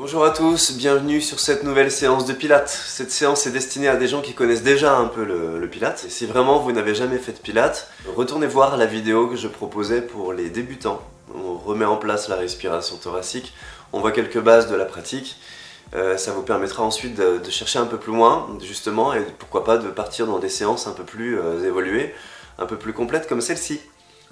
Bonjour à tous, bienvenue sur cette nouvelle séance de Pilates. Cette séance est destinée à des gens qui connaissent déjà un peu le Pilates. Et si vraiment vous n'avez jamais fait de Pilates, retournez voir la vidéo que je proposais pour les débutants. On remet en place la respiration thoracique, on voit quelques bases de la pratique. Ça vous permettra ensuite de chercher un peu plus loin, justement, et pourquoi pas de partir dans des séances un peu plus évoluées, un peu plus complètes comme celle-ci.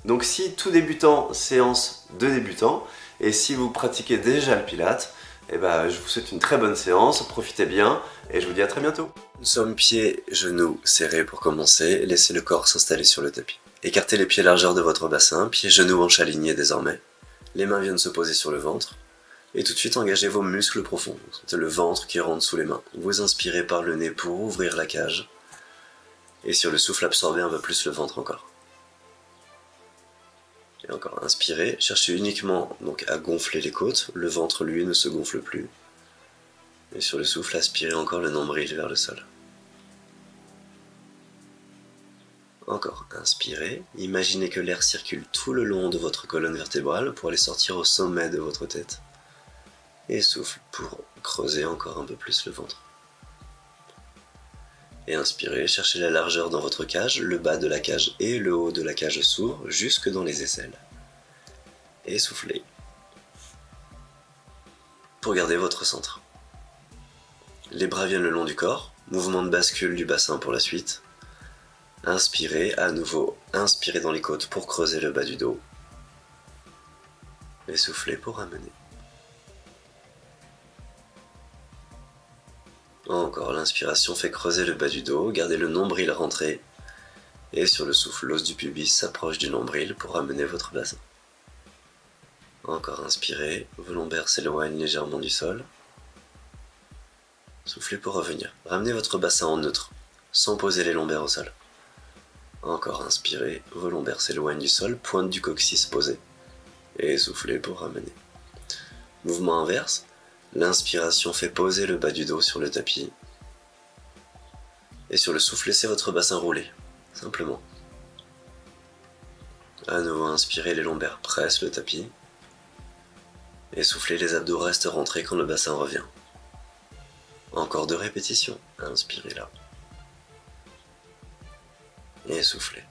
Donc si tout débutant, séance de débutant, et si vous pratiquez déjà le Pilates, eh ben, je vous souhaite une très bonne séance, profitez bien, et je vous dis à très bientôt. Nous sommes pieds, genoux serrés pour commencer, laissez le corps s'installer sur le tapis. Écartez les pieds largeur de votre bassin, pieds, genoux, hanches alignées désormais. Les mains viennent se poser sur le ventre. Et tout de suite, engagez vos muscles profonds. Sentez le ventre qui rentre sous les mains. Vous inspirez par le nez pour ouvrir la cage. Et sur le souffle, absorbez un peu plus le ventre encore. Et encore, inspirez. Cherchez uniquement donc à gonfler les côtes. Le ventre, lui, ne se gonfle plus. Et sur le souffle, aspirez encore le nombril vers le sol. Encore, inspirez. Imaginez que l'air circule tout le long de votre colonne vertébrale pour aller sortir au sommet de votre tête. Et souffle pour creuser encore un peu plus le ventre. Et inspirez, cherchez la largeur dans votre cage, le bas de la cage et le haut de la cage s'ouvrent jusque dans les aisselles. Et soufflez. Pour garder votre centre. Les bras viennent le long du corps, mouvement de bascule du bassin pour la suite. Inspirez, à nouveau, inspirez dans les côtes pour creuser le bas du dos. Et soufflez pour ramener. Encore, l'inspiration fait creuser le bas du dos, gardez le nombril rentré. Et sur le souffle, l'os du pubis s'approche du nombril pour ramener votre bassin. Encore, inspirez, vos lombaires s'éloignent légèrement du sol. Soufflez pour revenir. Ramenez votre bassin en neutre, sans poser les lombaires au sol. Encore, inspirez, vos lombaires s'éloignent du sol, pointe du coccyx posée. Et soufflez pour ramener. Mouvement inverse. L'inspiration fait poser le bas du dos sur le tapis. Et sur le souffle, laissez votre bassin rouler, simplement. À nouveau, inspirez, les lombaires pressent le tapis. Et soufflez, les abdos restent rentrés quand le bassin revient. Encore 2 répétitions. Inspirez là. Et soufflez.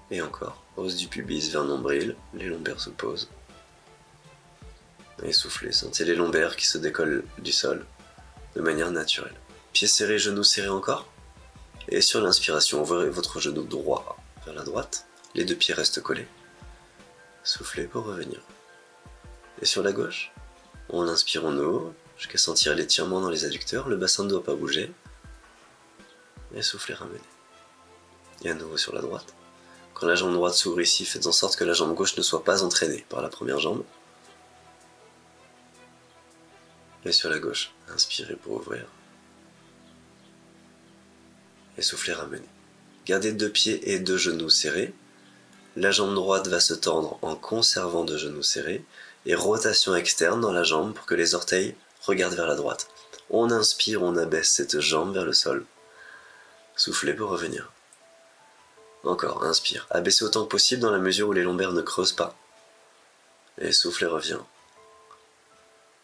Et encore, hausse du pubis vers nombril, les lombaires se posent. Et soufflez, sentez les lombaires qui se décollent du sol de manière naturelle. Pieds serrés, genoux serrés encore. Et sur l'inspiration, ouvrez votre genou droit vers la droite. Les 2 pieds restent collés. Soufflez pour revenir. Et sur la gauche, on inspire, on ouvre, jusqu'à sentir l'étirement dans les adducteurs. Le bassin ne doit pas bouger. Et soufflez, ramenez. Et à nouveau sur la droite. Quand la jambe droite s'ouvre ici, faites en sorte que la jambe gauche ne soit pas entraînée par la première jambe. Et sur la gauche, inspirez pour ouvrir. Et soufflez, ramenez. Gardez 2 pieds et 2 genoux serrés. La jambe droite va se tendre en conservant 2 genoux serrés. Et rotation externe dans la jambe pour que les orteils regardent vers la droite. On inspire, on abaisse cette jambe vers le sol. Soufflez pour revenir. Encore, inspire. Abaissez autant que possible dans la mesure où les lombaires ne creusent pas. Et soufflez, revient.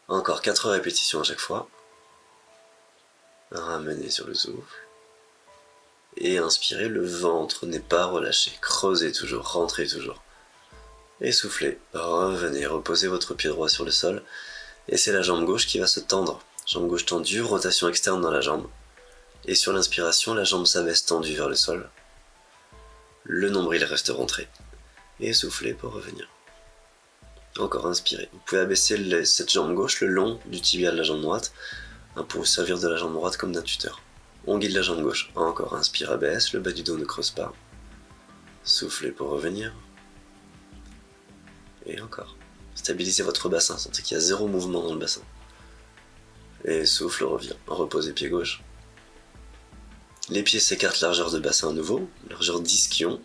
Encore 4 répétitions à chaque fois. Ramenez sur le souffle. Et inspirez, le ventre n'est pas relâché. Creusez toujours, rentrez toujours. Et soufflez, revenez, reposez votre pied droit sur le sol. Et c'est la jambe gauche qui va se tendre. Jambe gauche tendue, rotation externe dans la jambe. Et sur l'inspiration, la jambe s'abaisse tendue vers le sol. Le nombril reste rentré. Et soufflez pour revenir. Encore, inspirez. Vous pouvez abaisser cette jambe gauche le long du tibia de la jambe droite pour vous servir de la jambe droite comme d'un tuteur. On guide la jambe gauche. Encore, inspire, abaisse, le bas du dos ne creuse pas. Soufflez pour revenir. Et encore. Stabilisez votre bassin, sentez qu'il y a 0 mouvement dans le bassin. Et souffle, revient. Reposez pied gauche. Les pieds s'écartent, largeur de bassin à nouveau, largeur d'ischio.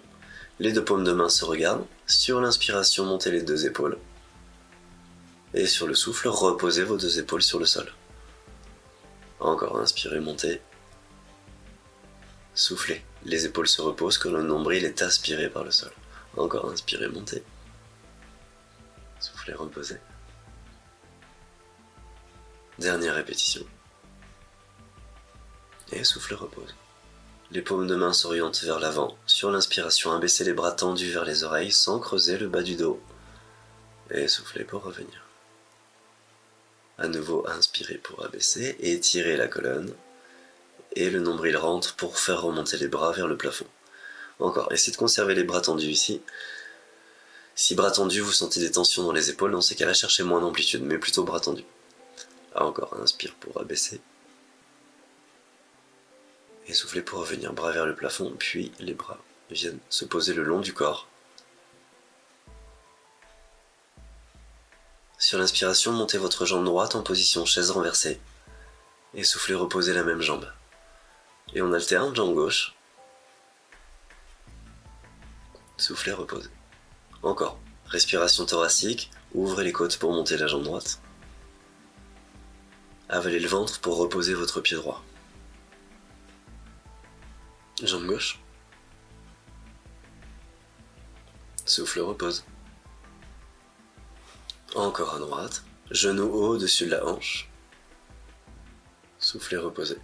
Les 2 paumes de main se regardent. Sur l'inspiration, montez les 2 épaules. Et sur le souffle, reposez vos 2 épaules sur le sol. Encore, inspirez, montez. Soufflez, les épaules se reposent quand le nombril est aspiré par le sol. Encore, inspirez, montez. Soufflez, reposez. Dernière répétition. Et souffle, repose. Les paumes de main s'orientent vers l'avant. Sur l'inspiration, abaissez les bras tendus vers les oreilles sans creuser le bas du dos. Et soufflez pour revenir. À nouveau, inspirez pour abaisser, étirez la colonne. Et le nombril rentre pour faire remonter les bras vers le plafond. Encore, essayez de conserver les bras tendus ici. Si bras tendus, vous sentez des tensions dans les épaules, dans ces cas-là, cherchez moins d'amplitude, mais plutôt bras tendus. Encore, inspire pour abaisser. Et soufflez pour revenir, bras vers le plafond, puis les bras viennent se poser le long du corps. Sur l'inspiration, montez votre jambe droite en position chaise renversée. Et soufflez, reposez la même jambe. Et on alterne, jambe gauche. Soufflez, reposez. Encore. Respiration thoracique, ouvrez les côtes pour monter la jambe droite. Avalez le ventre pour reposer votre pied droit. Jambe gauche. Souffle, repose. Encore à droite. Genou haut au-dessus de la hanche. Soufflez, reposez.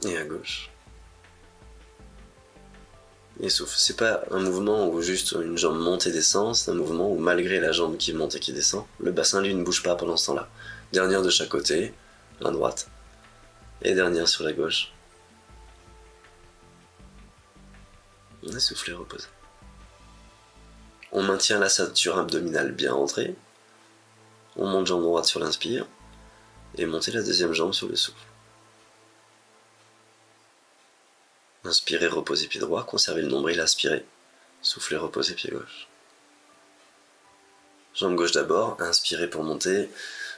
Et à gauche. Et souffle. C'est pas un mouvement où juste une jambe monte et descend, c'est un mouvement où malgré la jambe qui monte et qui descend, le bassin lui ne bouge pas pendant ce temps-là. Dernière de chaque côté, la droite, et dernière sur la gauche. On est soufflé, repose. On maintient la ceinture abdominale bien rentrée. On monte jambe droite sur l'inspire, et montez la deuxième jambe sur le souffle. Inspirez, reposez pied droit, conservez le nombril, aspirez. Soufflez, reposez pied gauche. Jambe gauche d'abord, inspirez pour monter.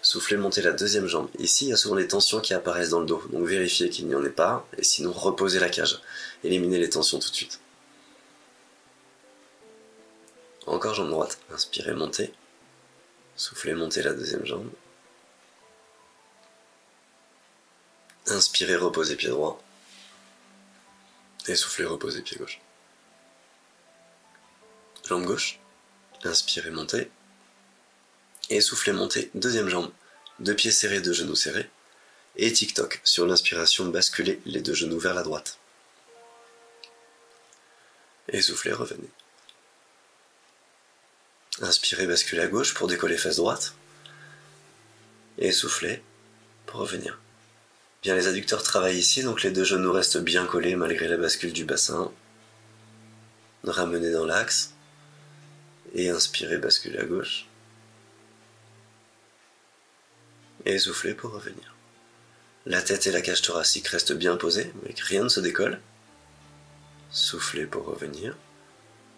Soufflez, montez la deuxième jambe. Ici, il y a souvent des tensions qui apparaissent dans le dos, donc vérifiez qu'il n'y en ait pas, et sinon reposez la cage. Éliminez les tensions tout de suite. Encore jambe droite, inspirez, montez. Soufflez, montez la deuxième jambe. Inspirez, reposez pied droit. Et soufflez, reposez pied gauche. Jambe gauche, inspirez, montez. Et soufflez, montez, deuxième jambe. Deux pieds serrés, deux genoux serrés. Et tic-toc, sur l'inspiration, basculez les deux genoux vers la droite. Et soufflez, revenez. Inspirez, basculez à gauche pour décoller face droite. Et soufflez pour revenir. Bien, les adducteurs travaillent ici, donc les deux genoux restent bien collés malgré la bascule du bassin. Ramenez dans l'axe. Et inspirez, basculez à gauche. Et soufflez pour revenir. La tête et la cage thoracique restent bien posées, mais que rien ne se décolle. Soufflez pour revenir.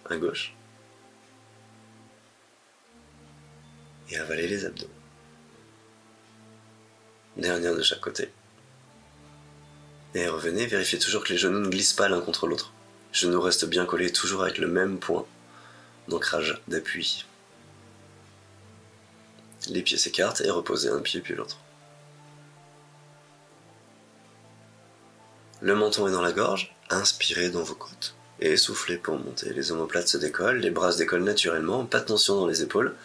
À gauche. Et avalez les abdos. Dernière de chaque côté. Et revenez, vérifiez toujours que les genoux ne glissent pas l'un contre l'autre. Les genoux restent bien collés, toujours avec le même point d'ancrage, d'appui. Les pieds s'écartent et reposez un pied puis l'autre. Le menton est dans la gorge, inspirez dans vos côtes. Et soufflez pour monter. Les omoplates se décollent, les bras se décollent naturellement, pas de tension dans les épaules.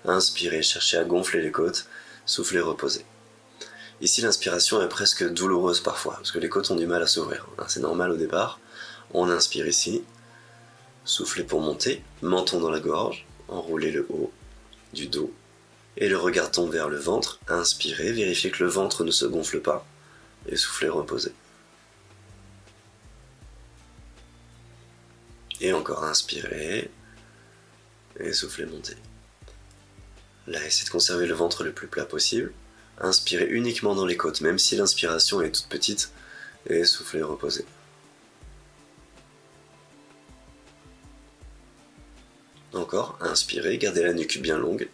Inspirez, cherchez à gonfler les côtes, soufflez, reposez. Ici, l'inspiration est presque douloureuse parfois, parce que les côtes ont du mal à s'ouvrir. C'est normal au départ. On inspire ici, soufflez pour monter, menton dans la gorge, enroulez le haut du dos, et le regard tombe vers le ventre. Inspirez, vérifiez que le ventre ne se gonfle pas, et soufflez, reposez. Et encore inspirez, et soufflez, montez. Là, essayez de conserver le ventre le plus plat possible. Inspirez uniquement dans les côtes, même si l'inspiration est toute petite, et soufflez, reposez. Encore, inspirez, gardez la nuque bien longue.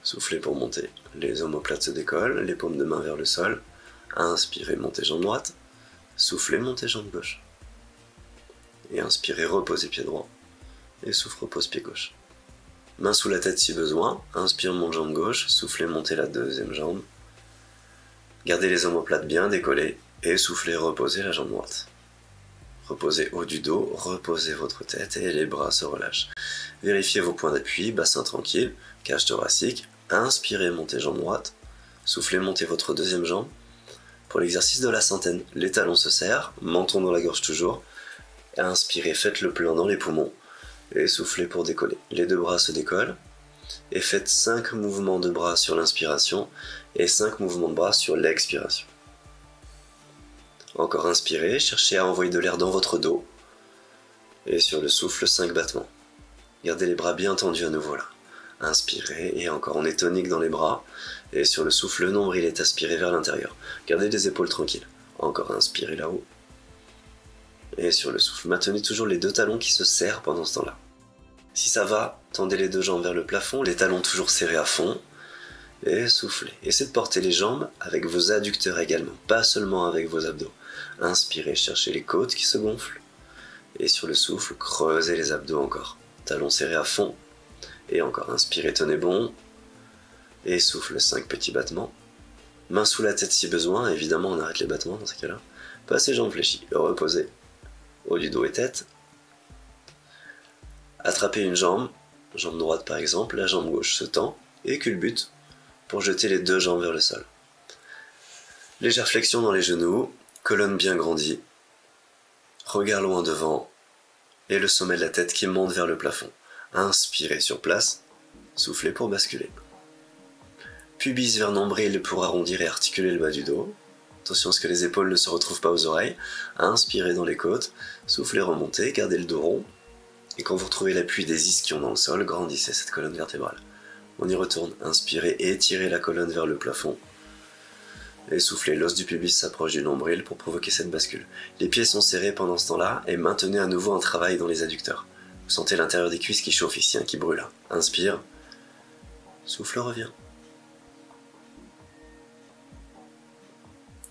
Soufflez pour monter. Les omoplates se décollent, les paumes de main vers le sol. Inspirez, montez jambe droite. Soufflez, montez jambe gauche. Et inspirez, reposez pied droit. Et souffle, repose pied gauche. Main sous la tête si besoin, inspire, monte jambe gauche, soufflez, montez la deuxième jambe. Gardez les omoplates bien décollées et soufflez, reposez la jambe droite. Reposez haut du dos, reposez votre tête et les bras se relâchent. Vérifiez vos points d'appui, bassin tranquille, cage thoracique, Inspirez, montez jambe droite. Soufflez, montez votre deuxième jambe. Pour l'exercice de la centaine, les talons se serrent, menton dans la gorge toujours. Inspirez, faites le plein dans les poumons. Et soufflez pour décoller. Les deux bras se décollent. Et faites 5 mouvements de bras sur l'inspiration et 5 mouvements de bras sur l'expiration. Encore inspirez, cherchez à envoyer de l'air dans votre dos. Et sur le souffle, 5 battements. Gardez les bras bien tendus à nouveau là. Inspirez, et encore on est tonique dans les bras. Et sur le souffle, le nombril est aspiré vers l'intérieur. Gardez les épaules tranquilles. Encore inspirez là-haut. Et sur le souffle, maintenez toujours les deux talons qui se serrent pendant ce temps-là. Si ça va, tendez les deux jambes vers le plafond, les talons toujours serrés à fond. Et soufflez. Essayez de porter les jambes avec vos adducteurs également, pas seulement avec vos abdos. Inspirez, cherchez les côtes qui se gonflent. Et sur le souffle, creusez les abdos encore. Talons serrés à fond. Et encore, inspirez, tenez bon. Et souffle, 5 petits battements. Main sous la tête si besoin, évidemment on arrête les battements dans ces cas-là. Passez jambes fléchies, reposez. Haut du dos et tête. Attrapez une jambe, jambe droite par exemple, la jambe gauche se tend et culbute pour jeter les deux jambes vers le sol. Légère flexion dans les genoux, colonne bien grandie, regard loin devant et le sommet de la tête qui monte vers le plafond. Inspirez sur place, soufflez pour basculer. Pubis vers nombril pour arrondir et articuler le bas du dos. Attention à ce que les épaules ne se retrouvent pas aux oreilles. Inspirez dans les côtes, soufflez, remontez, gardez le dos rond. Et quand vous retrouvez l'appui des ischions dans le sol, grandissez cette colonne vertébrale. On y retourne, inspirez, étirez la colonne vers le plafond. Et soufflez, l'os du pubis s'approche du nombril pour provoquer cette bascule. Les pieds sont serrés pendant ce temps-là et maintenez à nouveau un travail dans les adducteurs. Vous sentez l'intérieur des cuisses qui chauffe ici, qui brûle. Inspire, souffle, revient.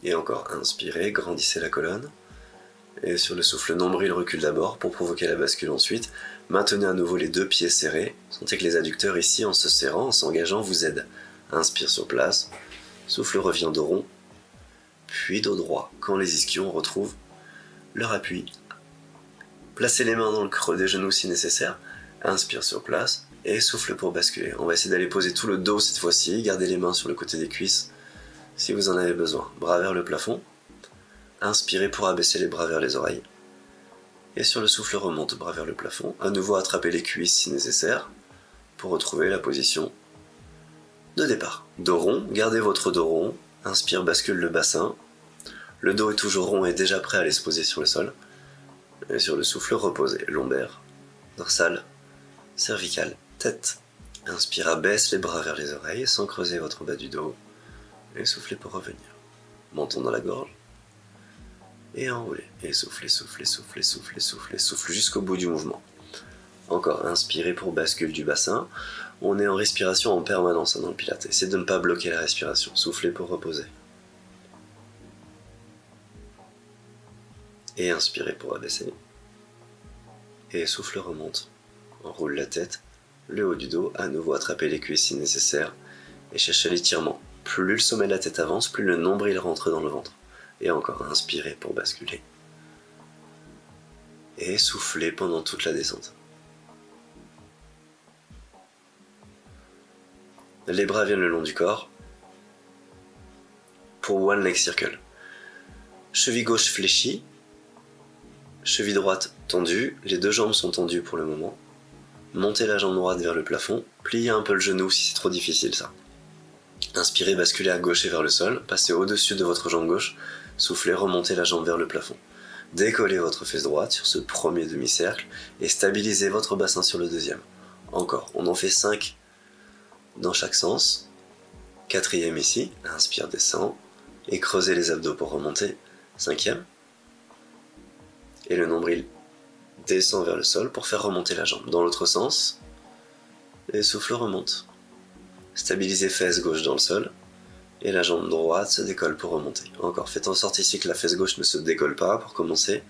Et encore, inspirez, grandissez la colonne. Et sur le souffle, nombril recule d'abord pour provoquer la bascule ensuite. Maintenez à nouveau les deux pieds serrés. Sentez que les adducteurs ici, en se serrant, en s'engageant, vous aident. Inspire sur place. Souffle, revient dos rond. Puis dos droit, quand les ischions retrouvent leur appui. Placez les mains dans le creux des genoux si nécessaire. Inspire sur place. Et souffle pour basculer. On va essayer d'aller poser tout le dos cette fois-ci. Gardez les mains sur le côté des cuisses si vous en avez besoin. Bras vers le plafond. Inspirez pour abaisser les bras vers les oreilles. Et sur le souffle, remonte, bras vers le plafond. À nouveau, attrapez les cuisses si nécessaire pour retrouver la position de départ. Dos rond, gardez votre dos rond. Inspire, bascule le bassin. Le dos est toujours rond et déjà prêt à aller se poser sur le sol. Et sur le souffle, reposez. Lombaire, dorsale, cervicale, tête. Inspire, abaisse les bras vers les oreilles sans creuser votre bas du dos. Et soufflez pour revenir. Menton dans la gorge. Et enroulez. Et soufflez, soufflez, soufflez, soufflez, soufflez, soufflez jusqu'au bout du mouvement. Encore, inspirez pour bascule du bassin. On est en respiration en permanence dans le pilates. Essayez de ne pas bloquer la respiration. Soufflez pour reposer. Et inspirez pour abaisser. Et souffle remonte. Enroule la tête, le haut du dos, à nouveau attrapez les cuisses si nécessaire. Et cherchez l'étirement. Plus le sommet de la tête avance, plus le nombril rentre dans le ventre. Et encore, inspirez pour basculer. Et soufflez pendant toute la descente. Les bras viennent le long du corps. Pour One Leg Circle. Cheville gauche fléchie. Cheville droite tendue. Les deux jambes sont tendues pour le moment. Montez la jambe droite vers le plafond. Pliez un peu le genou si c'est trop difficile ça. Inspirez, basculez à gauche et vers le sol. Passez au-dessus de votre jambe gauche. Soufflez, remontez la jambe vers le plafond. Décollez votre fesse droite sur ce premier demi-cercle et stabilisez votre bassin sur le deuxième. Encore, on en fait 5 dans chaque sens. 4e ici, inspire, descend. Et creusez les abdos pour remonter. 5e. Et le nombril descend vers le sol pour faire remonter la jambe. Dans l'autre sens. Et souffle, remonte. Stabilisez fesse gauche dans le sol. Et la jambe droite se décolle pour remonter. Encore, faites en sorte ici que la fesse gauche ne se décolle pas pour commencer.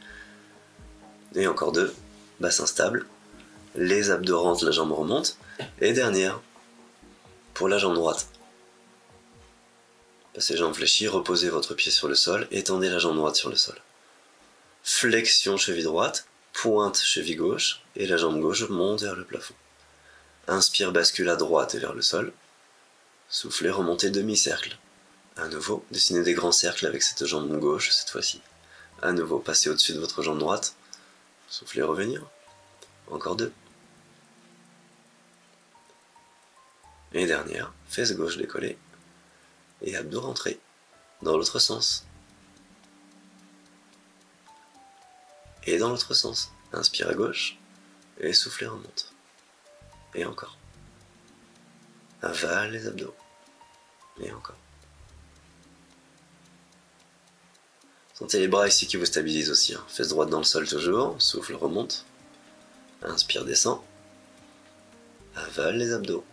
Et encore 2. Bassin stable. Les abdos rentrent, la jambe remonte. Et dernière. Pour la jambe droite. Passez jambe fléchie, reposez votre pied sur le sol, étendez la jambe droite sur le sol. Flexion cheville droite, pointe cheville gauche, et la jambe gauche monte vers le plafond. Inspire, bascule à droite et vers le sol. Soufflez, remontez demi-cercle. À nouveau, dessinez des grands cercles avec cette jambe gauche cette fois-ci. À nouveau, passez au-dessus de votre jambe droite. Soufflez, revenir. Encore 2. Et dernière, fesse gauche décollée. Et abdos rentrés. Dans l'autre sens. Et dans l'autre sens. Inspire à gauche. Et soufflez, remonte. Et encore. Avale les abdos. Et encore. Sentez les bras ici qui vous stabilisent aussi. Fesse droite dans le sol toujours. Souffle, remonte. Inspire, descend. Avale les abdos.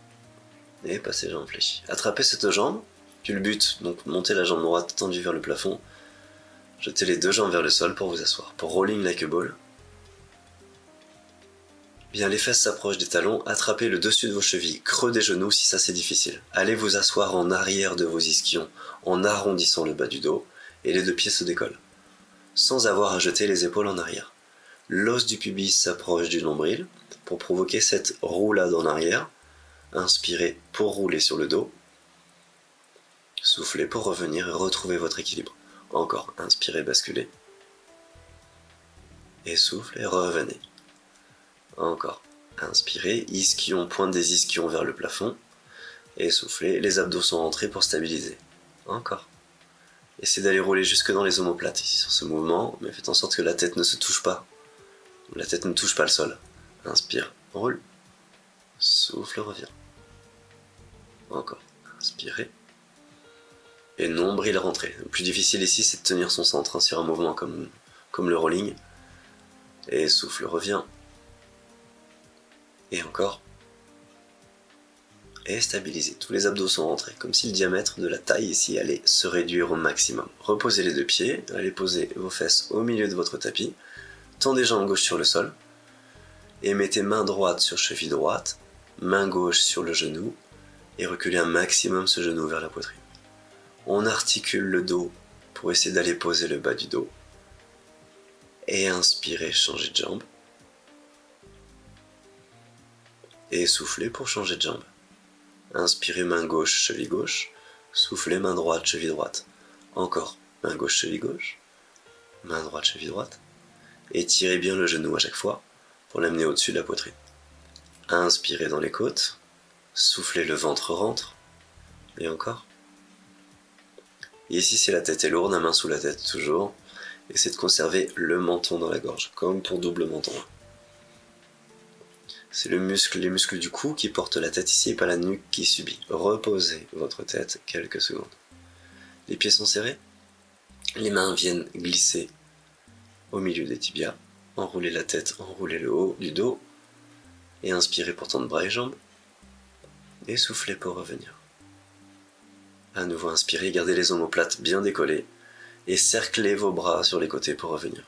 Et passez jambe fléchie. Attrapez cette jambe. Puis le but, donc montez la jambe droite tendue vers le plafond. Jetez les 2 jambes vers le sol pour vous asseoir. Pour rolling like a ball. Bien, les fesses s'approchent des talons, attrapez le dessus de vos chevilles, creux des genoux si ça c'est difficile. Allez vous asseoir en arrière de vos ischions, en arrondissant le bas du dos, et les 2 pieds se décollent, sans avoir à jeter les épaules en arrière. L'os du pubis s'approche du nombril, pour provoquer cette roulade en arrière. Inspirez pour rouler sur le dos. Soufflez pour revenir et retrouver votre équilibre. Encore, inspirez, basculez. Et soufflez, revenez. Encore, inspirez, ischion, pointe des ischions vers le plafond, et soufflez, les abdos sont rentrés pour stabiliser. Encore. Essayez d'aller rouler jusque dans les omoplates ici sur ce mouvement, mais faites en sorte que la tête ne se touche pas. La tête ne touche pas le sol. Inspire, roule, souffle, revient. Encore, inspirez, et nombril rentré. Le plus difficile ici, c'est de tenir son centre sur un mouvement comme le rolling, et souffle, revient. Et encore. Et stabilisez. Tous les abdos sont rentrés, comme si le diamètre de la taille ici allait se réduire au maximum. Reposez les 2 pieds, allez poser vos fesses au milieu de votre tapis, tendez jambe gauche sur le sol, et mettez main droite sur cheville droite, main gauche sur le genou, et reculez un maximum ce genou vers la poitrine. On articule le dos pour essayer d'aller poser le bas du dos. Et inspirez, changez de jambe. Et soufflez pour changer de jambe. Inspirez, main gauche, cheville gauche. Soufflez, main droite, cheville droite. Encore, main gauche, cheville gauche. Main droite, cheville droite. Étirez bien le genou à chaque fois pour l'amener au-dessus de la poitrine. Inspirez dans les côtes. Soufflez, le ventre rentre. Et encore. Et ici, si la tête est lourde, la main sous la tête toujours. Essayez de conserver le menton dans la gorge, comme pour double menton. C'est les muscles du cou qui portent la tête ici et pas la nuque qui subit. Reposez votre tête quelques secondes. Les pieds sont serrés. Les mains viennent glisser au milieu des tibias. Enroulez la tête, enroulez le haut du dos. Et inspirez pour tendre bras et jambes. Et soufflez pour revenir. À nouveau inspirez, gardez les omoplates bien décollées. Et cerclez vos bras sur les côtés pour revenir.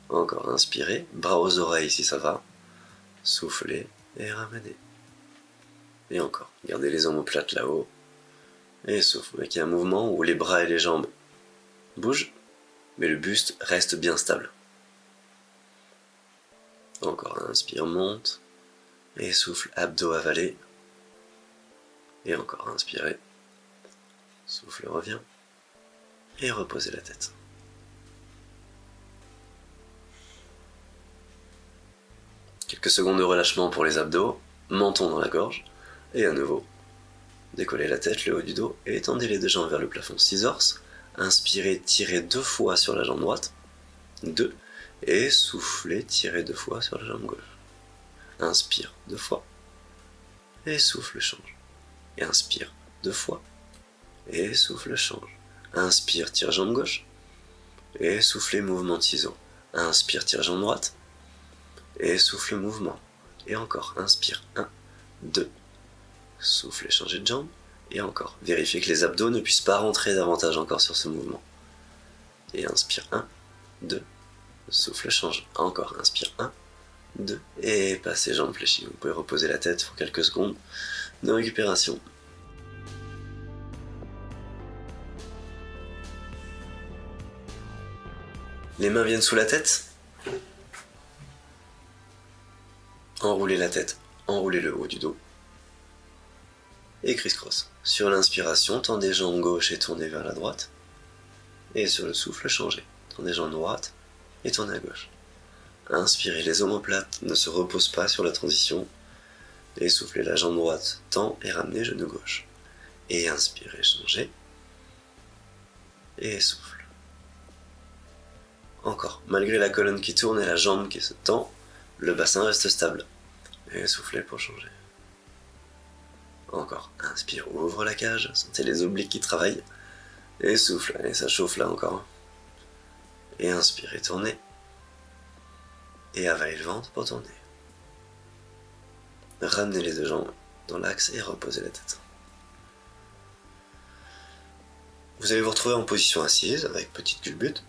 Encore inspirez, bras aux oreilles si ça va. Soufflez et ramenez. Et encore, gardez les omoplates là-haut. Et souffle, avec un mouvement où les bras et les jambes bougent, mais le buste reste bien stable. Encore, inspire, monte. Et souffle, abdos avalés. Et encore, inspirez. Souffle, revient. Et reposez la tête. Quelques secondes de relâchement pour les abdos, menton dans la gorge, et à nouveau, décollez la tête, le haut du dos, et étendez les 2 jambes vers le plafond. Scissors, inspirez, tirez 2 fois sur la jambe droite, 2, et soufflez, tirez 2 fois sur la jambe gauche. Inspire 2 fois, et souffle, change. Et inspire 2 fois, et souffle, change. Inspire, tire jambe gauche, et soufflez, mouvement de ciseaux. Inspire, tire jambe droite, et souffle, mouvement. Et encore, inspire, 1, 2, souffle, changez de jambe, et encore. Vérifiez que les abdos ne puissent pas rentrer davantage encore sur ce mouvement. Et inspire, 1, 2, souffle, change. Encore, inspire, 1, 2, et passez jambes fléchies. Vous pouvez reposer la tête pour quelques secondes de récupération. Les mains viennent sous la tête. Enroulez la tête, enroulez le haut du dos. et criss-cross. Sur l'inspiration, tendez jambe gauche et tournez vers la droite. Et sur le souffle, changez. Tendez jambe droite et tournez à gauche. Inspirez, les omoplates ne se reposent pas sur la transition. Et soufflez, la jambe droite tend et ramenez genou gauche. Et inspirez, changez. Et souffle. Encore, malgré la colonne qui tourne et la jambe qui se tend, le bassin reste stable. Et soufflez pour changer. Encore, inspire, ouvre la cage, sentez les obliques qui travaillent. Et souffle, et ça chauffe là encore. Et inspirez, tournez. Et avalez le ventre pour tourner. Ramenez les deux jambes dans l'axe et reposez la tête. Vous allez vous retrouver en position assise avec petite culbute.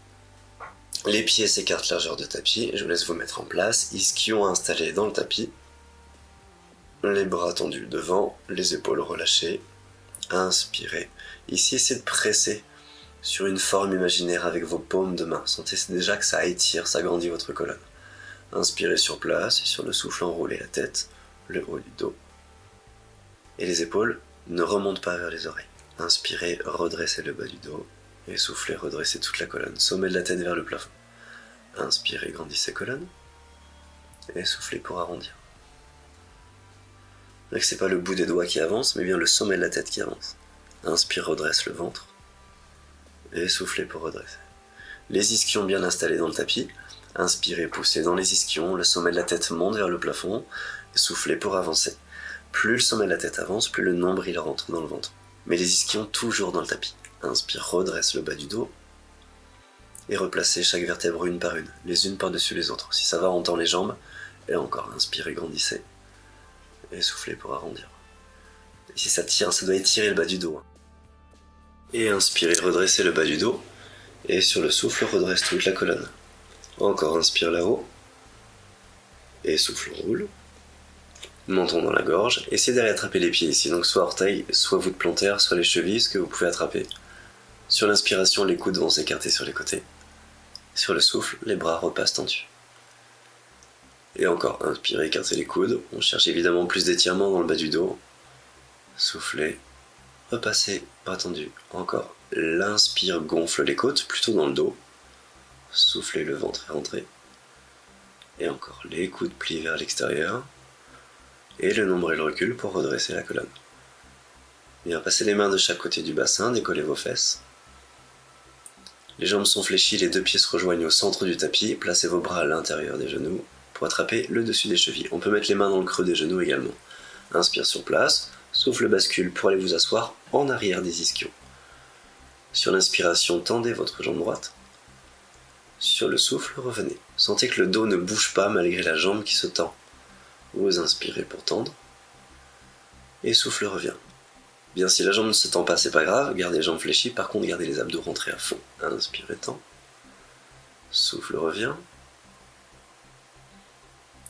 Les pieds s'écartent largeur de tapis. Je vous laisse vous mettre en place. Ischion installé dans le tapis. Les bras tendus devant, les épaules relâchées. Inspirez. Ici, essayez de presser sur une forme imaginaire avec vos paumes de main. Sentez déjà que ça étire, ça agrandit votre colonne. Inspirez sur place et sur le souffle enroulez la tête, le haut du dos. Et les épaules ne remontent pas vers les oreilles. Inspirez, redressez le bas du dos. Et soufflez, redressez toute la colonne. Sommet de la tête vers le plafond. Inspirez, grandissez colonne. Et soufflez pour arrondir. C'est pas le bout des doigts qui avance, mais bien le sommet de la tête qui avance. Inspire, redresse le ventre. Et soufflez pour redresser. Les ischions bien installés dans le tapis. Inspirez, poussez dans les ischions, le sommet de la tête monte vers le plafond. Soufflez pour avancer. Plus le sommet de la tête avance, plus le nombril rentre dans le ventre. Mais les ischions toujours dans le tapis. Inspire, redresse le bas du dos. Et replacez chaque vertèbre une par une, les unes par-dessus les autres. Si ça va, on tend les jambes. Et encore, inspirez, grandissez. Et soufflez pour arrondir. Et si ça tire, ça doit étirer le bas du dos. Et inspirez, redressez le bas du dos. Et sur le souffle, redresse toute la colonne. Encore, inspire là-haut. Et souffle, roule. Menton dans la gorge. Essayez d'aller attraper les pieds ici. Donc soit orteil, soit voûte plantaire, soit les chevilles, ce que vous pouvez attraper. Sur l'inspiration, les coudes vont s'écarter sur les côtés. Sur le souffle, les bras repassent tendus. Et encore, inspirez, écartez les coudes. On cherche évidemment plus d'étirement dans le bas du dos. Soufflez. Repassez, bras tendus. Encore. L'inspire gonfle les côtes, plutôt dans le dos. Soufflez, le ventre est rentré. Et encore, les coudes plient vers l'extérieur. Et le nombril recule pour redresser la colonne. Bien, passez les mains de chaque côté du bassin, décollez vos fesses. Les jambes sont fléchies, les deux pieds se rejoignent au centre du tapis. Placez vos bras à l'intérieur des genoux pour attraper le dessus des chevilles. On peut mettre les mains dans le creux des genoux également. Inspire sur place, souffle bascule pour aller vous asseoir en arrière des ischions. Sur l'inspiration, tendez votre jambe droite. Sur le souffle, revenez. Sentez que le dos ne bouge pas malgré la jambe qui se tend. Vous inspirez pour tendre. Et souffle revient. Bien, si la jambe ne se tend pas, c'est pas grave. Gardez les jambes fléchies. Par contre, gardez les abdos rentrés à fond. Inspirez, tend. Souffle revient.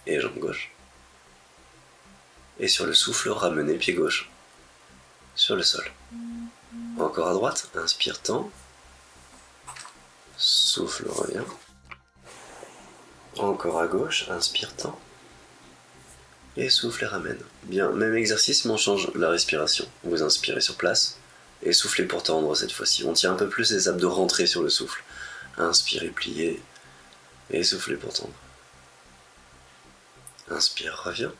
Et jambe gauche. Et sur le souffle, ramenez pied gauche sur le sol. Encore à droite. Inspire, tend. Souffle revient. Encore à gauche. Inspire, tend. Et souffle et ramène. Bien, même exercice, mais on change la respiration. Vous inspirez sur place et soufflez pour tendre cette fois-ci. On tient un peu plus les abdos rentrés sur le souffle. Inspirez, pliez et soufflez pour tendre. Inspire, revient.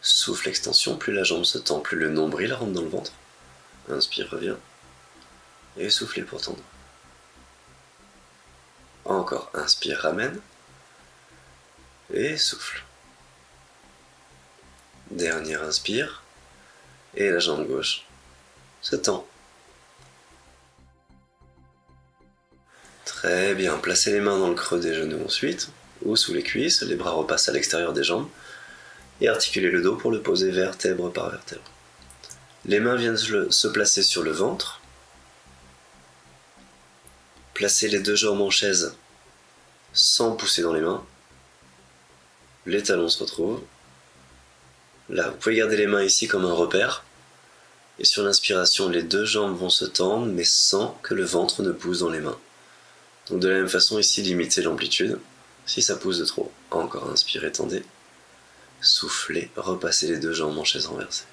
Souffle, extension. Plus la jambe se tend, plus le nombril rentre dans le ventre. Inspire, revient. Et soufflez pour tendre. Encore. Inspire, ramène. Et souffle. Dernière inspire, et la jambe gauche se tend. Très bien, placez les mains dans le creux des genoux ensuite, ou sous les cuisses, les bras repassent à l'extérieur des jambes, et articulez le dos pour le poser vertèbre par vertèbre. Les mains viennent se placer sur le ventre. Placez les deux jambes en chaise sans pousser dans les mains. Les talons se retrouvent. Là, vous pouvez garder les mains ici comme un repère. Et sur l'inspiration, les deux jambes vont se tendre, mais sans que le ventre ne pousse dans les mains. Donc de la même façon, ici, limitez l'amplitude. Si ça pousse de trop, encore inspirez, tendez. Soufflez, repassez les deux jambes en chaise renversée.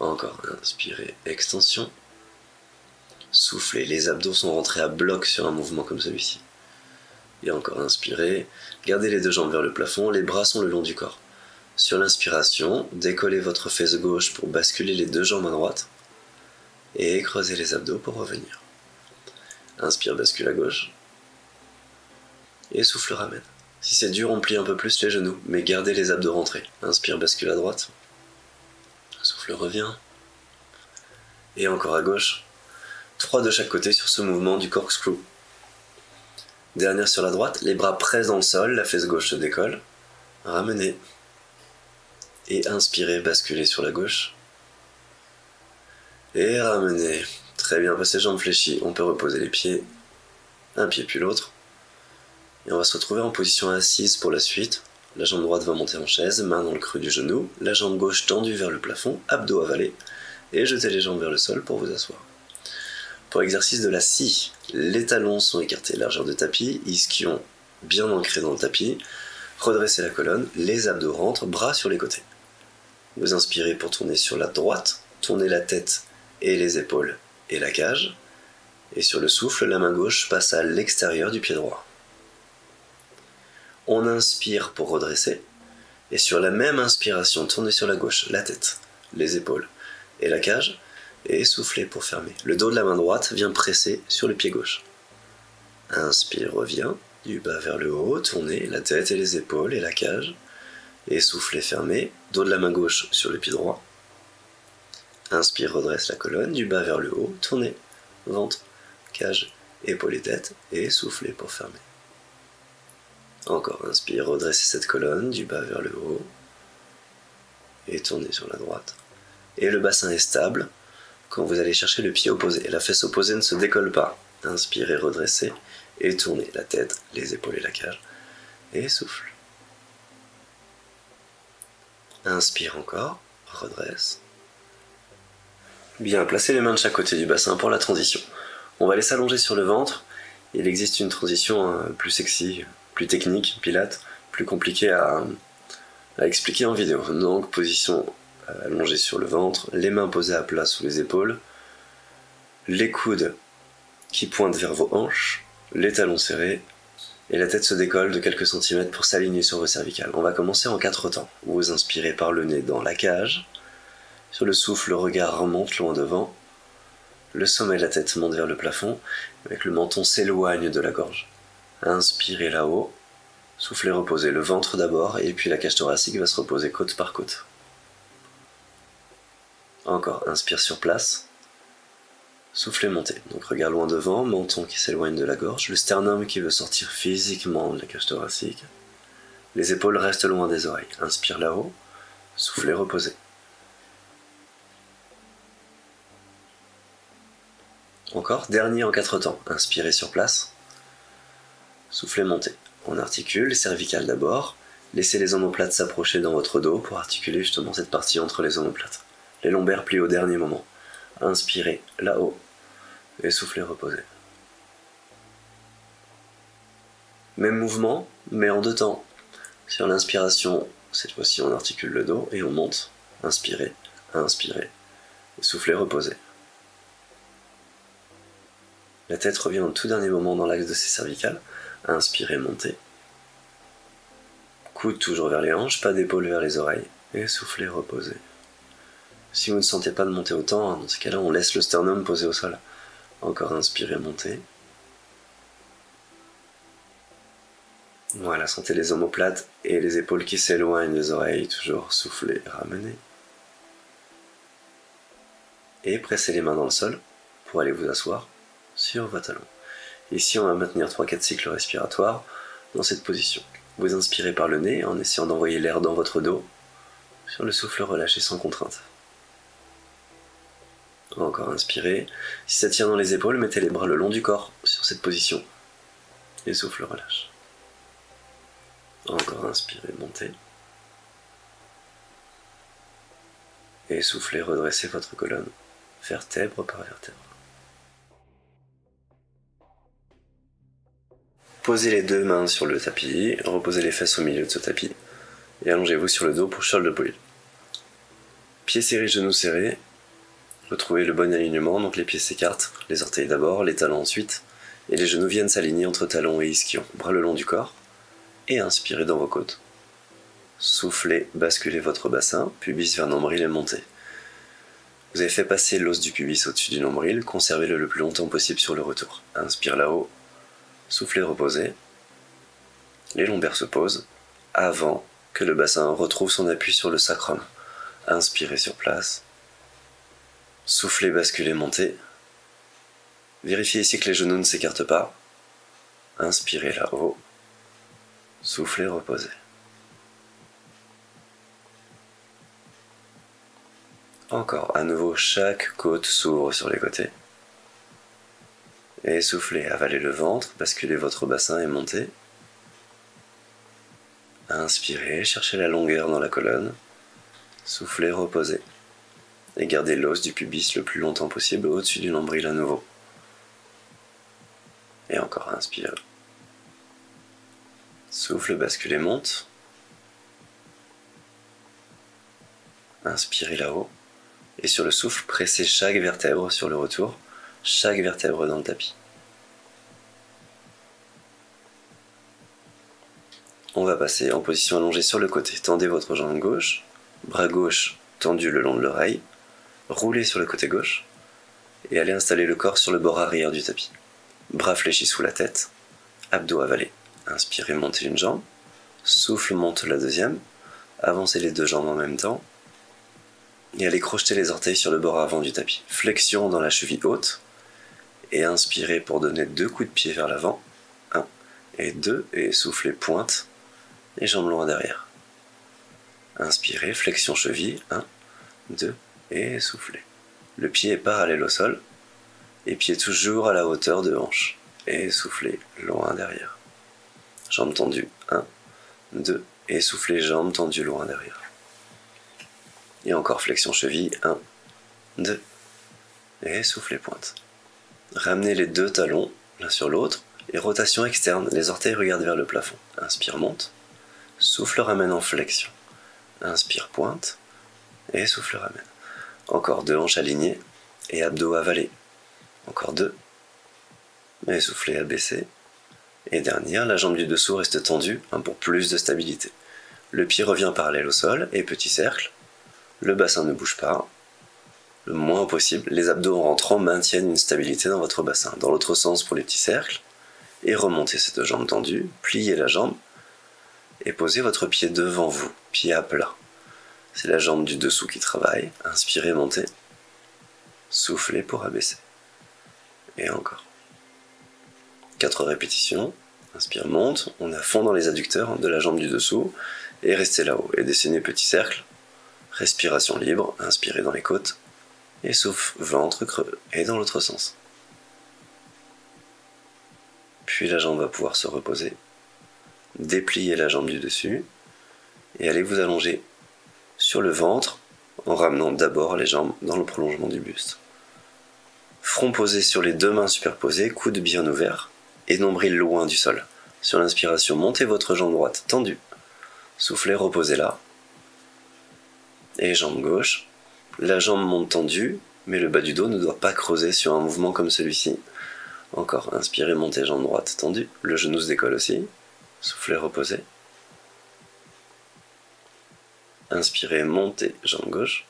Encore, inspirez, extension. Soufflez, les abdos sont rentrés à bloc sur un mouvement comme celui-ci. Et encore, inspirez, gardez les deux jambes vers le plafond, les bras sont le long du corps. Sur l'inspiration, décollez votre fesse gauche pour basculer les deux jambes à droite. Et creusez les abdos pour revenir. Inspire, bascule à gauche. Et souffle, ramène. Si c'est dur, on plie un peu plus les genoux, mais gardez les abdos rentrés. Inspire, bascule à droite. Souffle, revient. Et encore à gauche. 3 de chaque côté sur ce mouvement du corkscrew. Dernière sur la droite, les bras pressent dans le sol, la fesse gauche se décolle. Ramenez. Et inspirez, basculez sur la gauche. Et ramenez. Très bien, passez jambes fléchies, on peut reposer les pieds. Un pied puis l'autre. Et on va se retrouver en position assise pour la suite. La jambe droite va monter en chaise, main dans le creux du genou, la jambe gauche tendue vers le plafond, abdos avalés, et jetez les jambes vers le sol pour vous asseoir. Pour l'exercice de la scie, les talons sont écartés largeur de tapis, ischion bien ancré dans le tapis, redressez la colonne, les abdos rentrent, bras sur les côtés. Vous inspirez pour tourner sur la droite, tournez la tête et les épaules et la cage, et sur le souffle, la main gauche passe à l'extérieur du pied droit. On inspire pour redresser, et sur la même inspiration, tournez sur la gauche, la tête, les épaules et la cage, et soufflez pour fermer. Le dos de la main droite vient presser sur le pied gauche. Inspire, revient, du bas vers le haut, tournez la tête et les épaules et la cage, et soufflez, fermez, dos de la main gauche sur le pied droit. Inspire, redresse la colonne, du bas vers le haut, tournez, ventre, cage, épaules et tête, et soufflez pour fermer. Encore, inspire, redressez cette colonne, du bas vers le haut, et tournez sur la droite. Et le bassin est stable quand vous allez chercher le pied opposé. La fesse opposée ne se décolle pas. Inspirez, redressez, et tournez la tête, les épaules et la cage, et souffle. Inspire encore, redresse. Bien, placez les mains de chaque côté du bassin pour la transition. On va aller s'allonger sur le ventre. Il existe une transition plus sexy, plus technique, pilate, plus compliquée à expliquer en vidéo. Donc, position allongée sur le ventre, les mains posées à plat sous les épaules, les coudes qui pointent vers vos hanches, les talons serrés, et la tête se décolle de quelques centimètres pour s'aligner sur vos cervicales. On va commencer en 4 temps. Vous inspirez par le nez dans la cage. Sur le souffle, le regard remonte loin devant. Le sommet de la tête monte vers le plafond, avec le menton s'éloigne de la gorge. Inspirez là-haut. Soufflez, reposez le ventre d'abord, et puis la cage thoracique va se reposer côte par côte. Encore, inspire sur place. Soufflez, montez. Donc regard loin devant, menton qui s'éloigne de la gorge, le sternum qui veut sortir physiquement de la cage thoracique. Les épaules restent loin des oreilles. Inspire là-haut. Soufflez, reposez. Encore, dernier en 4 temps. Inspirez sur place. Soufflez, montez. On articule, les cervicales d'abord. Laissez les omoplates s'approcher dans votre dos pour articuler justement cette partie entre les omoplates. Les lombaires plient au dernier moment. Inspirez là-haut. Et soufflez, reposez. Même mouvement, mais en 2 temps. Sur l'inspiration, cette fois-ci on articule le dos et on monte. Inspirez, inspirez. Et soufflez, reposez. La tête revient au tout dernier moment dans l'axe de ses cervicales. Inspirez, montez. Coude toujours vers les hanches, pas d'épaule vers les oreilles. Et soufflez, reposez. Si vous ne sentez pas de monter autant, dans ce cas-là, on laisse le sternum posé au sol. Encore, inspirez, montez. Voilà, sentez les omoplates et les épaules qui s'éloignent des oreilles. Toujours soufflez, ramenez. Et pressez les mains dans le sol pour aller vous asseoir sur vos talons. Ici, on va maintenir 3-4 cycles respiratoires dans cette position. Vous inspirez par le nez en essayant d'envoyer l'air dans votre dos. Sur le souffle, relâchez sans contrainte. Encore inspirez. Si ça tient dans les épaules, mettez les bras le long du corps sur cette position. Et souffle, relâche. Encore inspirez, montez. Et soufflez, redressez votre colonne, vertèbre par vertèbre. Posez les 2 mains sur le tapis, reposez les fesses au milieu de ce tapis, et allongez-vous sur le dos pour shoulder pull. Pieds serrés, genoux serrés, Retrouvez le bon alignement, donc les pieds s'écartent, les orteils d'abord, les talons ensuite, et les genoux viennent s'aligner entre talons et ischions, bras le long du corps, et inspirez dans vos côtes. Soufflez, basculez votre bassin, pubis vers nombril et montez. Vous avez fait passer l'os du pubis au-dessus du nombril, conservez-le le plus longtemps possible sur le retour. Inspire là-haut, soufflez, reposez. Les lombaires se posent avant que le bassin retrouve son appui sur le sacrum. Inspirez sur place. Soufflez, basculez, montez. Vérifiez ici que les genoux ne s'écartent pas. Inspirez là-haut. Soufflez, reposez. Encore, à nouveau, chaque côte s'ouvre sur les côtés. Et soufflez, avalez le ventre, basculez votre bassin et montez. Inspirez, cherchez la longueur dans la colonne. Soufflez, reposez. Et gardez l'os du pubis le plus longtemps possible au-dessus du nombril à nouveau. Et encore, inspire. Souffle, basculez, monte. Inspirez là-haut. Et sur le souffle, pressez chaque vertèbre sur le retour, chaque vertèbre dans le tapis. On va passer en position allongée sur le côté. Tendez votre jambe gauche, bras gauche tendu le long de l'oreille, roulez sur le côté gauche et allez installer le corps sur le bord arrière du tapis. Bras fléchis sous la tête, abdos avalés. Inspirez, montez une jambe, souffle, monte la deuxième, avancez les deux jambes en même temps et allez crocheter les orteils sur le bord avant du tapis. Flexion dans la cheville haute et inspirez pour donner 2 coups de pied vers l'avant. 1 et 2 et soufflez, pointe et jambes loin derrière. Inspirez, flexion cheville, 1, 2 et soufflez. Le pied est parallèle au sol et pied toujours à la hauteur de hanche. Et soufflez, loin derrière. Jambes tendues, 1, 2 et soufflez, jambes tendues loin derrière. Et encore flexion cheville, 1, 2 et soufflez, pointe. Ramenez les deux talons l'un sur l'autre et rotation externe, les orteils regardent vers le plafond. Inspire, monte, souffle, ramène en flexion. Inspire, pointe et souffle, ramène. Encore 2 hanches alignées et abdos avalés. Encore 2 et soufflez, abaissez. Et dernière, la jambe du dessous reste tendue pour plus de stabilité. Le pied revient parallèle au sol et petit cercle. Le bassin ne bouge pas, le moins possible. Les abdos en rentrant maintiennent une stabilité dans votre bassin. Dans l'autre sens pour les petits cercles. Et remontez ces deux jambes tendues, pliez la jambe et posez votre pied devant vous, pied à plat. C'est la jambe du dessous qui travaille. Inspirez, montez. Soufflez pour abaisser. Et encore. 4 répétitions. Inspire, monte. On est à fond dans les adducteurs de la jambe du dessous. Et restez là-haut. Et dessinez petit cercle. Respiration libre. Inspirez dans les côtes. Et souffle, ventre creux. Et dans l'autre sens. Puis la jambe va pouvoir se reposer. Dépliez la jambe du dessus. Et allez vous allonger sur le ventre en ramenant d'abord les jambes dans le prolongement du buste. Front posé sur les deux mains superposées, coudes bien ouverts et nombril loin du sol. Sur l'inspiration, montez votre jambe droite tendue. Soufflez, reposez là. Et jambe gauche. La jambe monte tendue, mais le bas du dos ne doit pas creuser sur un mouvement comme celui-ci. Encore, inspirez, montez, jambe droite tendue. Le genou se décolle aussi. Soufflez, reposez. Inspirez, montez, jambe gauche.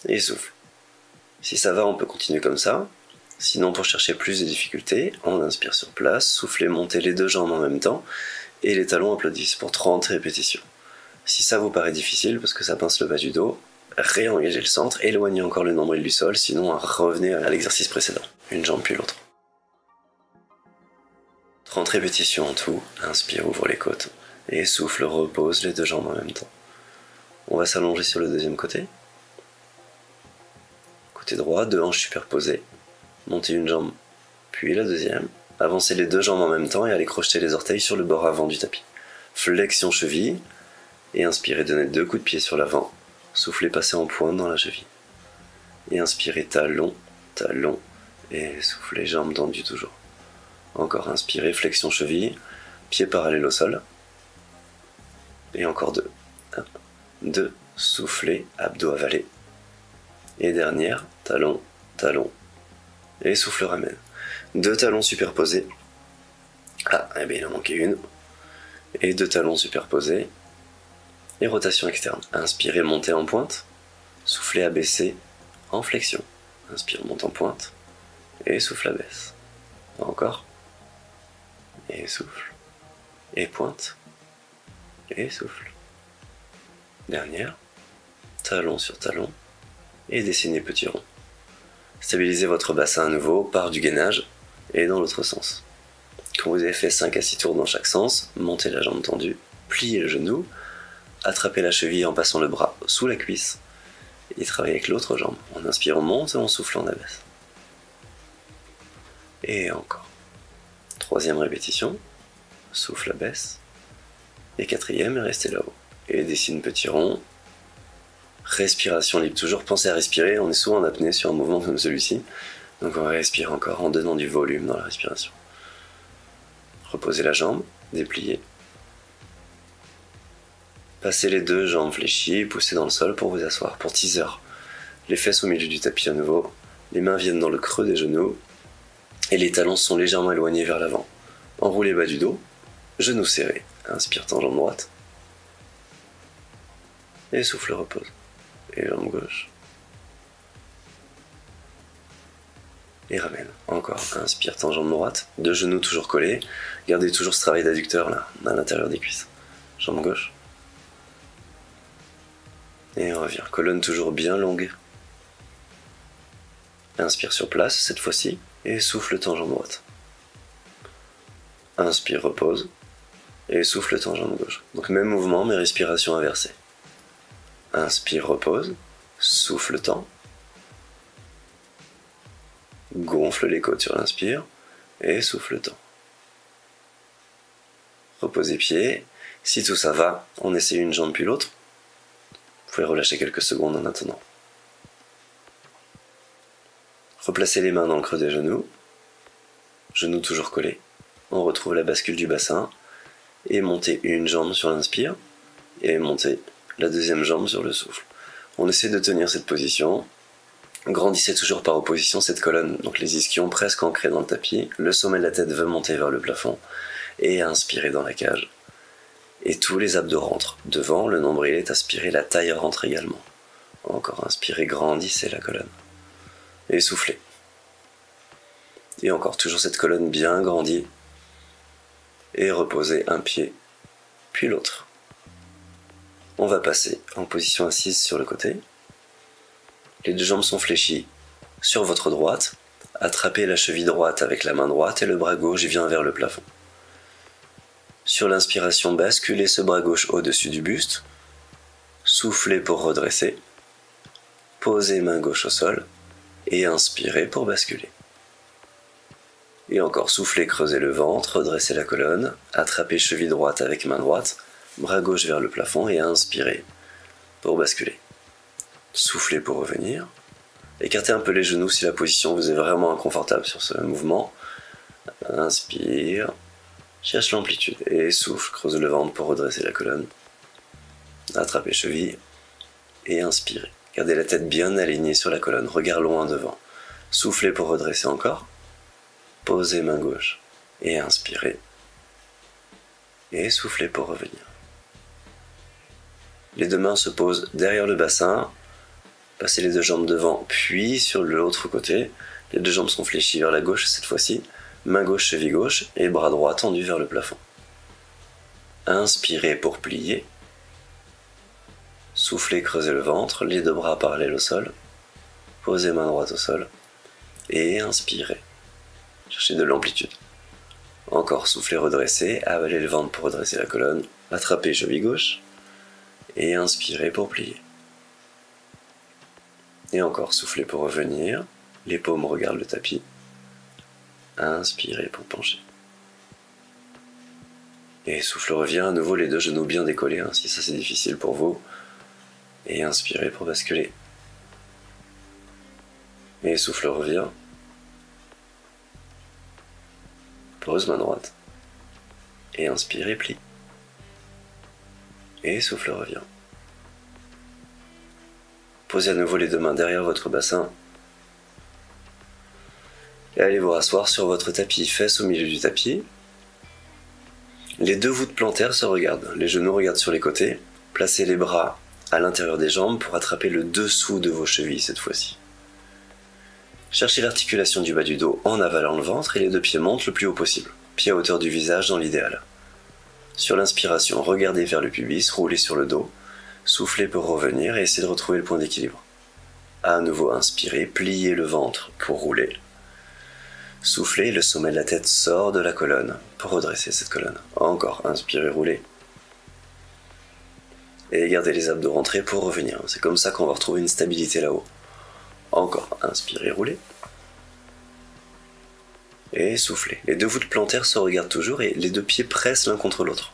Et souffle. Si ça va, on peut continuer comme ça. Sinon, pour chercher plus de difficultés, on inspire sur place, soufflez, montez les deux jambes en même temps, et les talons applaudissent pour 30 répétitions. Si ça vous paraît difficile, parce que ça pince le bas du dos, réengagez le centre, éloignez encore le nombril du sol, sinon revenez à l'exercice précédent. Une jambe puis l'autre. 30 répétitions en tout, inspire, ouvre les côtes, et souffle, repose les deux jambes en même temps. On va s'allonger sur le deuxième côté. Côté droit, 2 hanches superposées. Montez une jambe, puis la deuxième. Avancez les deux jambes en même temps et allez crocheter les orteils sur le bord avant du tapis. Flexion cheville. Et inspirez, donnez 2 coups de pied sur l'avant. Soufflez, passez en pointe dans la cheville. Et inspirez, talon, talon. Et soufflez, jambes tendues toujours. Encore, inspirez, flexion cheville. Pied parallèle au sol. Et encore 2. 1, 2. Soufflez, abdos avalés. Et dernière, talon, talon, et souffle ramène. 2 talons superposés. Ah, eh bien il en manquait une. Et 2 talons superposés. Et rotation externe. Inspirez, montez en pointe. Soufflez, abaissez en flexion. Inspire, monte en pointe. Et souffle, abaisse. Encore. Et souffle. Et pointe. Et souffle. Dernière. Talon sur talon. Et dessinez petit rond. Stabilisez votre bassin à nouveau par du gainage et dans l'autre sens. Quand vous avez fait 5 à 6 tours dans chaque sens, montez la jambe tendue, pliez le genou, attrapez la cheville en passant le bras sous la cuisse et travaillez avec l'autre jambe. On inspire, on monte et on souffle, on abaisse. Et encore. 3e répétition, souffle, abaisse. Et 4e, et restez là-haut. Et dessine petit rond. Respiration libre, toujours pensez à respirer, on est souvent en apnée sur un mouvement comme celui-ci. Donc on respire encore en donnant du volume dans la respiration. Reposez la jambe, dépliez. Passez les 2 jambes fléchies, poussez dans le sol pour vous asseoir. Pour teaser, les fesses au milieu du tapis à nouveau, les mains viennent dans le creux des genoux et les talons sont légèrement éloignés vers l'avant. Enroulez bas du dos, genoux serrés. Inspire, tends jambe droite. Et souffle, repose. Et jambe gauche. Et ramène. Encore. Inspire, tends jambe droite. 2 genoux toujours collés. Gardez toujours ce travail d'adducteur là, à l'intérieur des cuisses. Jambe gauche. Et on revient. Colonne toujours bien longue. Inspire sur place cette fois-ci. Et souffle, tends jambe droite. Inspire, repose. Et souffle, tends jambe gauche. Donc même mouvement mais respiration inversée. Inspire, repose. Souffle, tends. Gonfle les côtes sur l'inspire. Et souffle, tends. Reposez pieds. Si tout ça va, on essaie une jambe puis l'autre. Vous pouvez relâcher quelques secondes en attendant. Replacez les mains dans le creux des genoux. Genoux toujours collés. On retrouve la bascule du bassin. Et montez une jambe sur l'inspire. Et montez la 2e jambe sur le souffle. On essaie de tenir cette position. Grandissez toujours par opposition cette colonne, donc les ischions presque ancrés dans le tapis. Le sommet de la tête veut monter vers le plafond. Et inspirez dans la cage. Et tous les abdos rentrent. Devant, le nombril est aspiré, la taille rentre également. Encore inspirez, grandissez la colonne. Et soufflez. Et encore, toujours cette colonne bien grandie. Et reposez un pied, puis l'autre. On va passer en position assise sur le côté. Les 2 jambes sont fléchies sur votre droite. Attrapez la cheville droite avec la main droite et le bras gauche vient vers le plafond. Sur l'inspiration, basculez ce bras gauche au-dessus du buste. Soufflez pour redresser. Posez main gauche au sol. Et inspirez pour basculer. Et encore, soufflez, creusez le ventre, redressez la colonne. Attrapez cheville droite avec main droite. Bras gauche vers le plafond et inspirez pour basculer. Soufflez pour revenir. Écartez un peu les genoux si la position vous est vraiment inconfortable sur ce mouvement. Inspire. Cherche l'amplitude et souffle, creuse le ventre pour redresser la colonne. Attrapez cheville et inspirez. Gardez la tête bien alignée sur la colonne, regard loin devant. Soufflez pour redresser encore. Posez main gauche et inspirez. Et soufflez pour revenir. Les 2 mains se posent derrière le bassin. Passez les 2 jambes devant, puis sur l'autre côté. Les 2 jambes sont fléchies vers la gauche cette fois-ci. Main gauche, cheville gauche et bras droit tendu vers le plafond. Inspirez pour plier. Soufflez, creusez le ventre, les 2 bras parallèles au sol. Posez main droite au sol. Et inspirez. Cherchez de l'amplitude. Encore, soufflez, redressez, avalez le ventre pour redresser la colonne. Attrapez cheville gauche. Et inspirez pour plier. Et encore, soufflez pour revenir. Les paumes regardent le tapis. Inspirez pour pencher. Et souffle revient, à nouveau les 2 genoux bien décollés, hein, si ça c'est difficile pour vous. Et inspirez pour basculer. Et souffle revient. Pose main droite. Et inspirez, plie. Et souffle revient. Posez à nouveau les 2 mains derrière votre bassin. Et allez vous rasseoir sur votre tapis, fesses au milieu du tapis. Les deux voûtes plantaires se regardent, les genoux regardent sur les côtés. Placez les bras à l'intérieur des jambes pour attraper le dessous de vos chevilles cette fois-ci. Cherchez l'articulation du bas du dos en avalant le ventre et les deux pieds montent le plus haut possible, pieds à hauteur du visage dans l'idéal. Sur l'inspiration, regardez vers le pubis, roulez sur le dos, soufflez pour revenir et essayez de retrouver le point d'équilibre. À nouveau inspirez, pliez le ventre pour rouler. Soufflez, le sommet de la tête sort de la colonne pour redresser cette colonne. Encore, inspirez, roulez. Et gardez les abdos rentrés pour revenir. C'est comme ça qu'on va retrouver une stabilité là-haut. Encore, inspirez, roulez. Et soufflez. Les deux voûtes plantaires se regardent toujours et les deux pieds pressent l'un contre l'autre.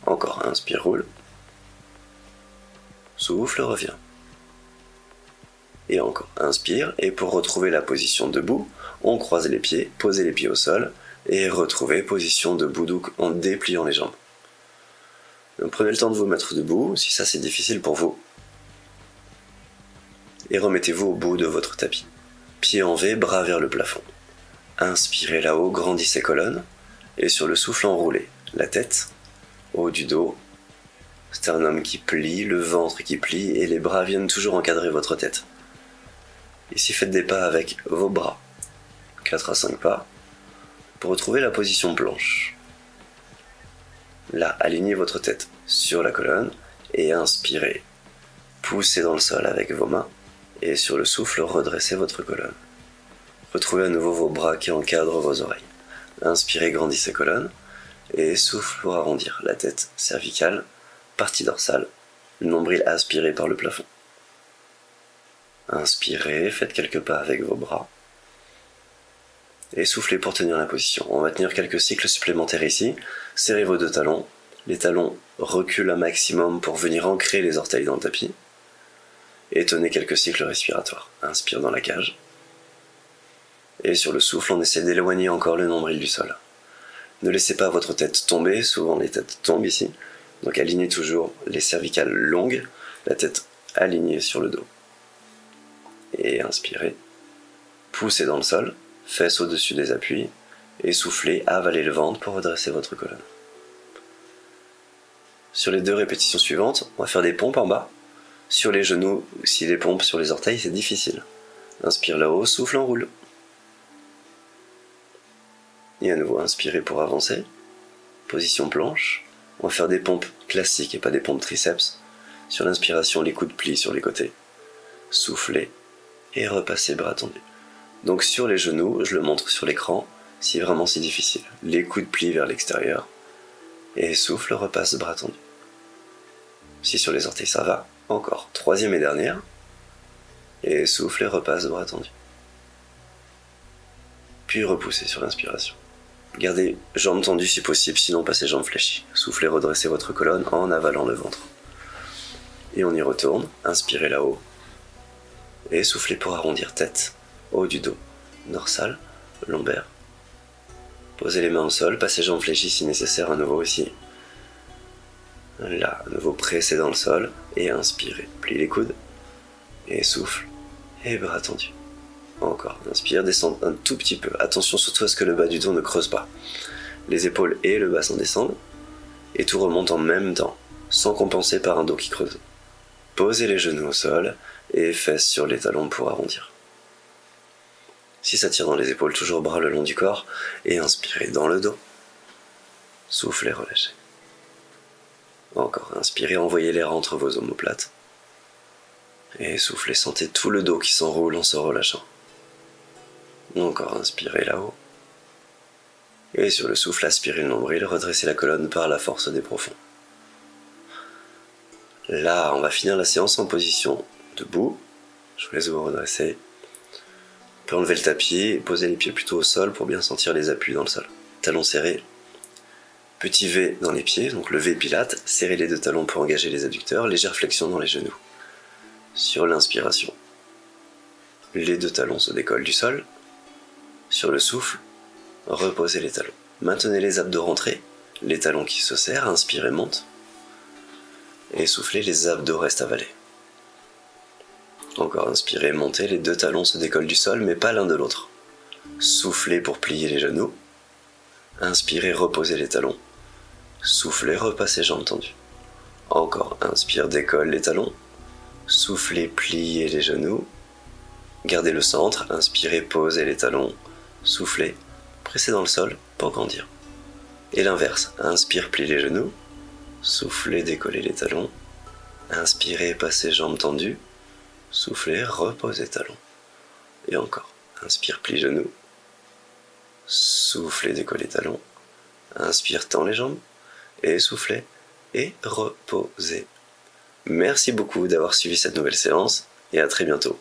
Encore, inspire, roule. Souffle, reviens. Et encore, inspire. Et pour retrouver la position debout, on croise les pieds, posez les pieds au sol et retrouvez position debout en dépliant les jambes. Donc, prenez le temps de vous mettre debout, si ça c'est difficile pour vous. Et remettez-vous au bout de votre tapis. Pieds en V, bras vers le plafond. Inspirez là-haut, grandissez colonne. Et sur le souffle, enroulez. La tête, haut du dos, sternum qui plie, le ventre qui plie, et les bras viennent toujours encadrer votre tête. Ici, faites des pas avec vos bras. 4 à 5 pas. Pour retrouver la position planche. Là, alignez votre tête sur la colonne et inspirez. Poussez dans le sol avec vos mains et sur le souffle, redressez votre colonne. Retrouvez à nouveau vos bras qui encadrent vos oreilles. Inspirez, grandissez colonne et souffle pour arrondir la tête cervicale, partie dorsale, le nombril aspiré par le plafond. Inspirez, faites quelques pas avec vos bras. Et soufflez pour tenir la position. On va tenir quelques cycles supplémentaires ici. Serrez vos deux talons. Les talons reculent un maximum pour venir ancrer les orteils dans le tapis. Et tenez quelques cycles respiratoires. Inspire dans la cage. Et sur le souffle, on essaie d'éloigner encore le nombril du sol. Ne laissez pas votre tête tomber. Souvent, les têtes tombent ici. Donc alignez toujours les cervicales longues. La tête alignée sur le dos. Et inspirez. Poussez dans le sol. Fesses au-dessus des appuis, et soufflez, avalez le ventre pour redresser votre colonne. Sur les 2 répétitions suivantes, on va faire des pompes en bas. Sur les genoux, si les pompes sur les orteils, c'est difficile. Inspire là-haut, souffle, enroule. Et à nouveau, inspirez pour avancer. Position planche. On va faire des pompes classiques et pas des pompes triceps. Sur l'inspiration, les coudes plient sur les côtés. Soufflez et repassez bras tendus. Donc sur les genoux, je le montre sur l'écran, si vraiment c'est difficile. Les coudes plient vers l'extérieur. Et souffle, repasse bras tendu. Si sur les orteils ça va, encore. 3e et dernière. Et souffle et repasse bras tendu. Puis repoussez sur l'inspiration. Gardez jambes tendues si possible, sinon passez jambes fléchies. Soufflez, redressez votre colonne en avalant le ventre. Et on y retourne, inspirez là-haut. Et soufflez pour arrondir tête. Haut du dos, dorsal, lombaire. Posez les mains au sol, passez jambes fléchies si nécessaire à nouveau ici. Là, à nouveau pressez dans le sol et inspirez. Pliez les coudes et souffle et bras tendus. Encore, inspire, descend un tout petit peu. Attention surtout à ce que le bas du dos ne creuse pas. Les épaules et le bassin descendent et tout remonte en même temps, sans compenser par un dos qui creuse. Posez les genoux au sol et fesses sur les talons pour arrondir. Si ça tire dans les épaules, toujours bras le long du corps, et inspirez dans le dos. Soufflez, relâchez. Encore, inspirez, envoyez l'air entre vos omoplates. Et soufflez, sentez tout le dos qui s'enroule en se relâchant. Encore, inspirez là-haut. Et sur le souffle, aspirez le nombril, redressez la colonne par la force des profonds. Là, on va finir la séance en position debout. Je vous laisse vous redresser. Puis enlever le tapis et poser les pieds plutôt au sol pour bien sentir les appuis dans le sol. Talons serrés. Petit V dans les pieds, donc le V pilate. Serrez les deux talons pour engager les adducteurs. Légère flexion dans les genoux. Sur l'inspiration, les deux talons se décollent du sol. Sur le souffle, reposez les talons. Maintenez les abdos rentrés. Les talons qui se serrent, inspirez, monte. Et soufflez, les abdos restent avalés. Encore inspirez, montez, les deux talons se décollent du sol, mais pas l'un de l'autre. Soufflez pour plier les genoux. Inspirez, reposez les talons. Soufflez, repassez jambes tendues. Encore, inspire, décolle les talons. Soufflez, pliez les genoux. Gardez le centre, inspirez, posez les talons. Soufflez, pressez dans le sol pour grandir. Et l'inverse, inspire, plie les genoux. Soufflez, décollez les talons. Inspirez, passez jambes tendues. Soufflez, reposez talons. Et encore, inspire, plie genoux. Soufflez, décollez talons. Inspire, tend les jambes. Et soufflez, et reposez. Merci beaucoup d'avoir suivi cette nouvelle séance, et à très bientôt.